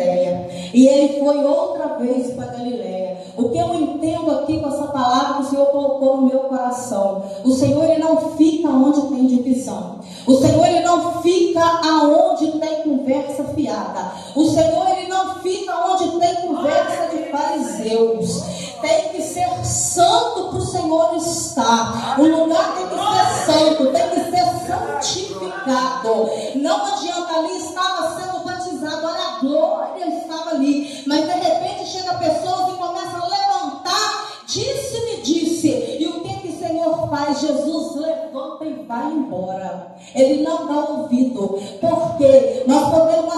E ele foi outra vez para Galileia. O que eu entendo aqui com essa palavra que o Senhor colocou no meu coração: o Senhor, ele não fica onde tem divisão. O Senhor, ele não fica aonde tem conversa fiada. O Senhor, ele não fica onde tem conversa de fariseus. Tem que ser santo para o Senhor estar. O lugar tem que ser santo, tem que ser santificado. Não adianta, ali estava sendo batizado, olha, a glória estava ali. Mas de repente chega pessoas e começa a levantar, disse-me disse. E o que o Senhor faz? Jesus levanta e vai embora. Ele não dá ouvido. Porque nós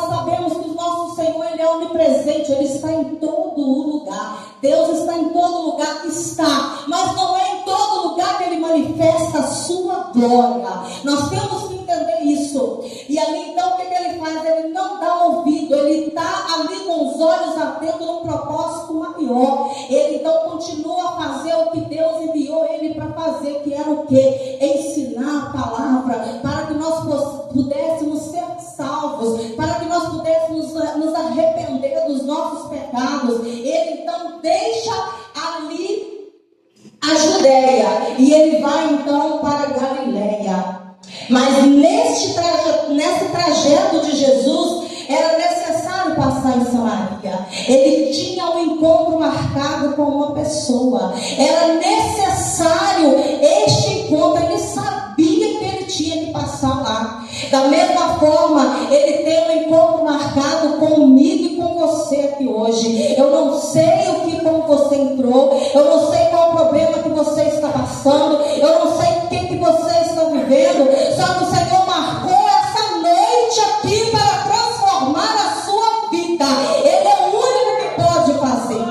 sabemos que o nosso Senhor, ele é onipresente, ele está em todo o lugar. Deus está em todo lugar que está, mas não é em todo lugar que ele manifesta a sua glória. Nós temos que entender isso. E ali então o que ele faz? Ele não dá ouvido, ele está ali com os olhos atentos num propósito maior. Ele então continua a fazer o que Deus enviou ele para fazer, que era o quê? Ensinar a palavra, para que nós pudéssemos ser salvos, para que nós pudéssemos nos arrepender dos nossos pecados. Ele então deixa ali a Judéia e ele vai então para Galileia. Mas nesse trajeto de Jesus era necessário passar em Samaria. Ele tinha um encontro marcado com uma pessoa. Era necessário este encontro. Ele sabia que ele tinha que passar lá. Da mesma forma, ele tem um encontro marcado comigo e com você aqui hoje. Eu não sei como você entrou, eu não sei qual o problema que você está passando, eu não sei o que você está vivendo, só que o Senhor marcou essa noite aqui para transformar a sua vida. Ele é o único que pode fazer.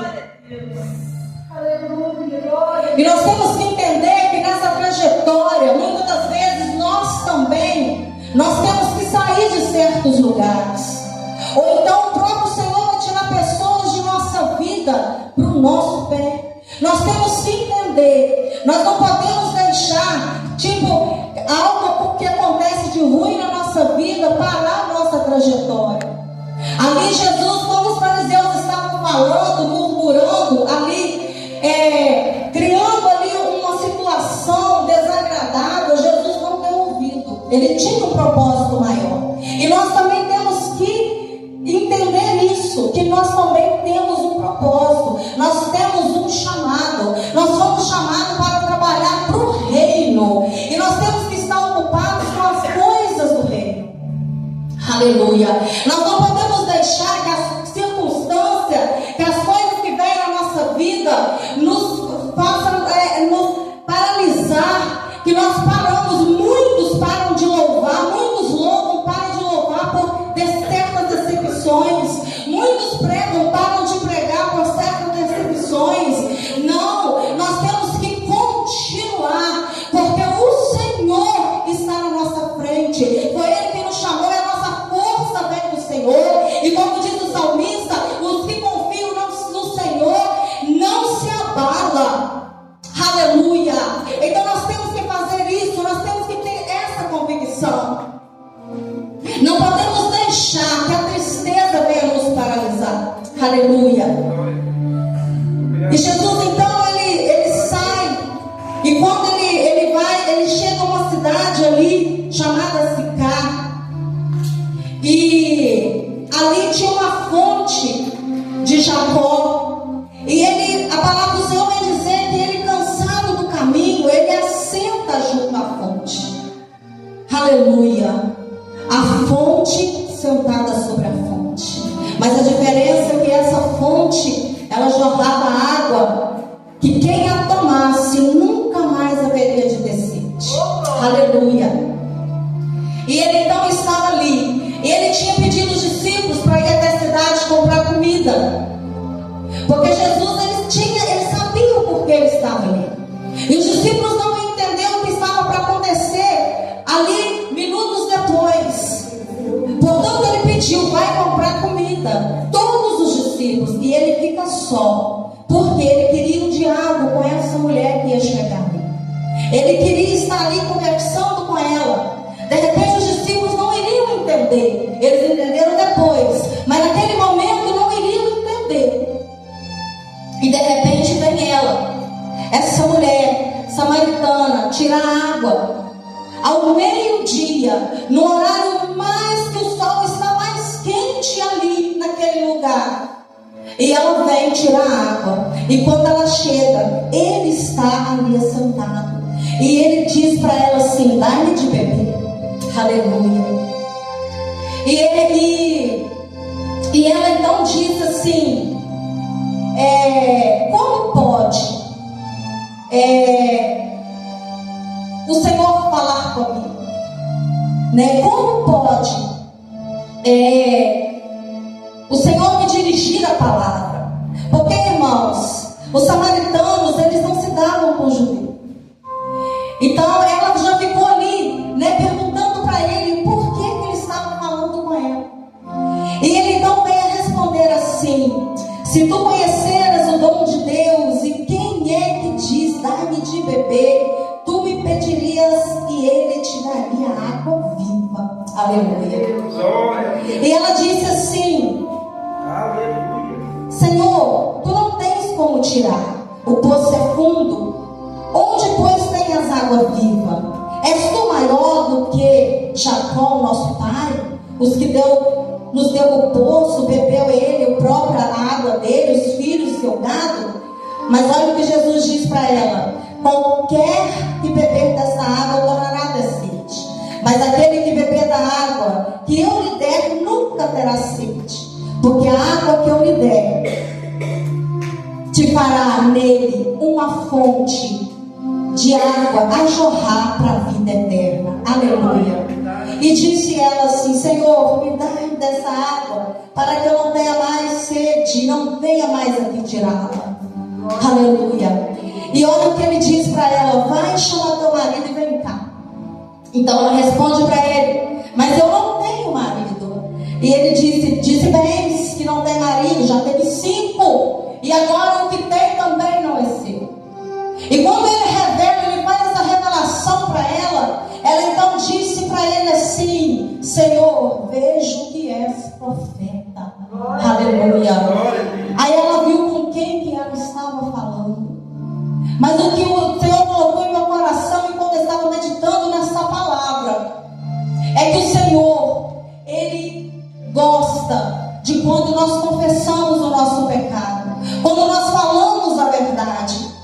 E nós temos que entender que nessa trajetória, muitas das vezes nós temos que sair de certos lugares. Ou então o próprio Senhor vai tirar pessoas de nossa vida para o nosso pé. Nós temos que entender. Nós não podemos deixar algo que acontece de ruim na nossa vida parar a nossa trajetória. Ali Jesus, quando os fariseus estavam falando, murmurando ali, criando ali uma situação desagradável, Jesus não deu ouvido. Ele tinha um propósito maior. E nós também temos que entender isso, que nós também temos um propósito, nós temos um chamado, nós somos chamados para trabalhar para o reino, e nós temos que estar ocupados com as coisas do reino. Aleluia. Nós não podemos deixar que as circunstâncias, que as coisas que vêm na nossa vida nos façam nos paralisar, que nós paramos, muitos param de louvar, muitos louvam, param de louvar por certas decepções, muitos pregam, param de pregar por certas decepções. Não, nós temos que continuar, porque o Senhor está na nossa frente, foi Ele que nos chamou, e a nossa força vem do Senhor. E como diz o salmista, os que confiam no Senhor não se abalam. Aleluia. Então nós temos que fazer isso, nós temos que ter essa convicção. Não podemos deixar que a tristeza venha nos paralisar. Aleluia. E Jesus então ele sai, e quando ele vai, ele chega a uma cidade ali chamada Sicar, e ali tinha uma fonte de Jacó. E a palavra do Senhor vem dizer que ele, cansado do caminho, ele assenta junto à fonte. Aleluia. A fonte sentada sobre a fonte. Mas a diferença é que essa fonte, ela jorrava água que quem a tomasse nunca mais haveria de ter sede. Aleluia. E ele então estava ali. E ele tinha pedido os discípulos para ir até a cidade comprar comida. Porque Jesus, ele sabia o porquê ele estava ali. E os discípulos não entenderam o que estava para acontecer ali minutos depois. Portanto, ele pediu, vai comprar comida. Todos os discípulos. E ele fica só. Porque ele queria um diálogo com essa mulher que ia chegar ali. Ele queria estar ali conversando com ela. De repente os discípulos não iriam entender. Eles entenderam depois. Mas naquele momento essa mulher samaritana tira água ao meio-dia, no horário mais que o sol está mais quente ali naquele lugar. E ela vem tirar água. E quando ela chega, ele está ali sentado. E ele diz para ela assim: dá-me de beber. Aleluia. E ela então diz assim: como pode o Senhor falar comigo? Né? Como pode o Senhor me dirigir a palavra? Porque, irmãos, os samaritanos, eles não se davam com o judeu. Então ela já ficou ali, né, perguntando para ele por que ele estava falando com ela. E ele então veio a responder assim: se tu conheceras o dom de Deus e quem é que diz dá-me de beber, tu me pedirias e ele te daria água viva. Aleluia. E ela disse assim: Senhor, tu não tens como tirar, o poço é fundo, onde pois tem as águas vivas? És tu maior do que Jacó, nosso pai, os que nos deu o poço, bebeu ele, a própria água dele, os filhos, seu gado? Mas olha o que Jesus diz para ela: qualquer que beber dessa água tornará ter sede, mas aquele que beber da água que eu lhe der nunca terá sede, porque a água que eu lhe der te fará nele uma fonte de água a jorrar para a vida eterna. Aleluia. E disse ela assim: Senhor, me dá dessa água, para que eu não tenha mais sede, não venha mais aqui tirá-la. Aleluia. E olha o que ele diz para ela: vai chamar teu marido e vem cá. Então ela responde para ele: mas eu não tenho marido. E ele disse bem que não tem marido, já teve 5, e agora o que tem também não é seu. E quando ele revela, ele faz essa revelação para ela, ela então disse para ele assim: Senhor, vejo que és profeta. Aleluia. Aí ela viu com quem que ela estava falando. Mas o que o Senhor colocou em meu coração enquanto eu estava meditando nessa palavra é que o Senhor, Ele gosta de quando nós confessamos o nosso pecado, quando nós falamos a verdade.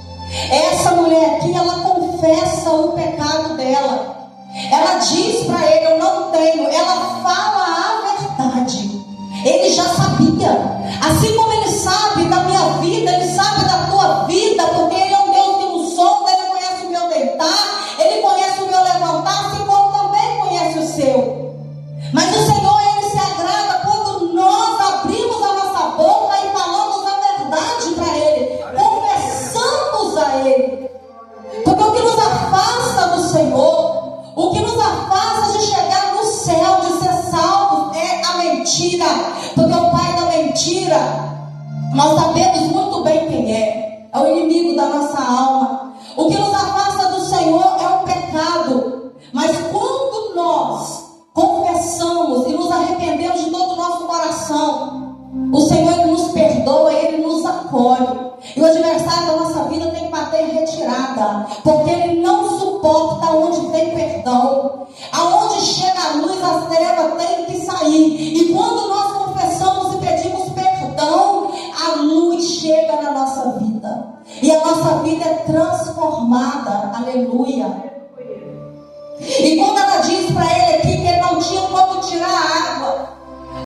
Essa mulher aqui, ela confessa o pecado dela. Ela diz para ele: eu não tenho. Ela fala a verdade. Ele já sabia. Assim como ele sabe da minha vida, ele sabe da tua vida, porque ele é um Deus que nos sonda, ele conhece o meu deitar, ele conhece o meu levantar, assim como também conhece o seu. Mas o Senhor, Ele se agrada quando nós abrimos a nossa boca e falamos a verdade para Ele, confessamos a Ele. Porque o que nos afasta do Senhor, o que nos afasta de chegar no céu, de ser salvos, é a mentira. Porque o pai da mentira, nós sabemos muito bem quem é o inimigo da nossa alma. O que nos afasta do Senhor é o pecado. Mas quando nós confessamos e nos arrependemos de todo o nosso coração, o Senhor, Ele nos perdoa, Ele nos acolhe. E o adversário da nossa vida tem que bater em retirada, porque ele não suporta onde tem perdão. Aonde chega a luz, as trevas têm que sair. E quando nós confessamos e pedimos perdão, a luz chega na nossa vida, e a nossa vida é transformada. Aleluia.